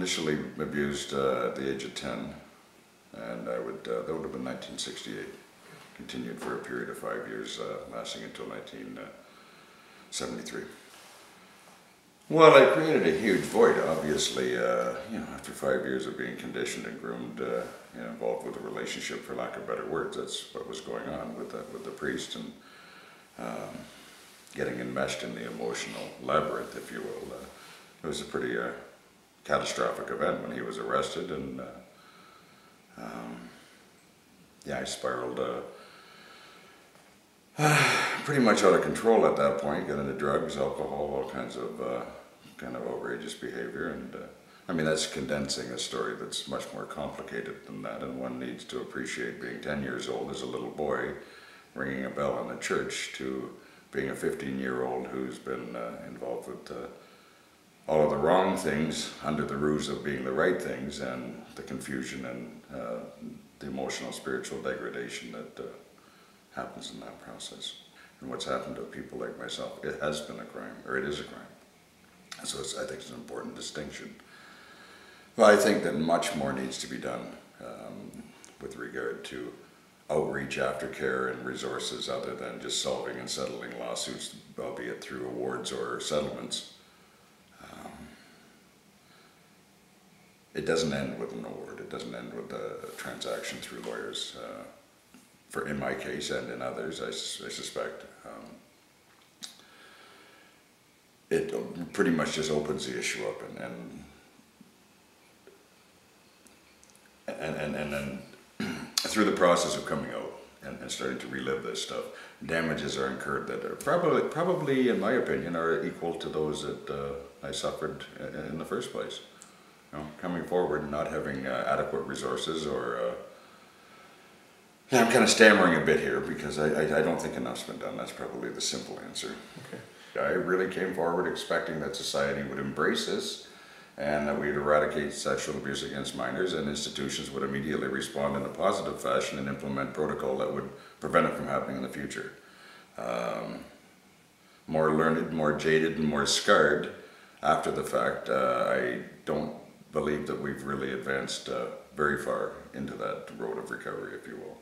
initially abused at the age of 10, and that would have been 1968. Continued for a period of 5 years, lasting until 1973. Well, I created a huge void, obviously, after 5 years of being conditioned and groomed, involved with a relationship, for lack of better words. That's what was going on with the priest, and getting enmeshed in the emotional labyrinth, if you will. It was a pretty catastrophic event when he was arrested, and I spiraled pretty much out of control at that point, got into drugs, alcohol, all kinds of kind of outrageous behavior. And I mean, that's condensing a story that's much more complicated than that, and one needs to appreciate being 10 years old as a little boy ringing a bell in the church to being a 15-year-old who's been involved with all of the wrong things under the ruse of being the right things, and the confusion and the emotional, spiritual degradation that happens in that process. And what's happened to people like myself, it has been a crime, or it is a crime. So I think it's an important distinction. Well, I think that much more needs to be done with regard to outreach, aftercare, and resources other than just solving and settling lawsuits, albeit through awards or settlements. It doesn't end with an award. It doesn't end with a transaction through lawyers. In my case and in others, I suspect. It pretty much just opens the issue up, and then through the process of coming out and starting to relive this stuff, damages are incurred that are probably, in my opinion, are equal to those that I suffered in the first place. Coming forward, not having adequate resources, or I'm kind of stammering a bit here because I don't think enough's been done. That's probably the simple answer. Okay. I really came forward expecting that society would embrace this, and that we'd eradicate sexual abuse against minors, and institutions would immediately respond in a positive fashion and implement protocol that would prevent it from happening in the future. More learned, more jaded, and more scarred after the fact, I don't believe that we've really advanced very far into that road of recovery, if you will.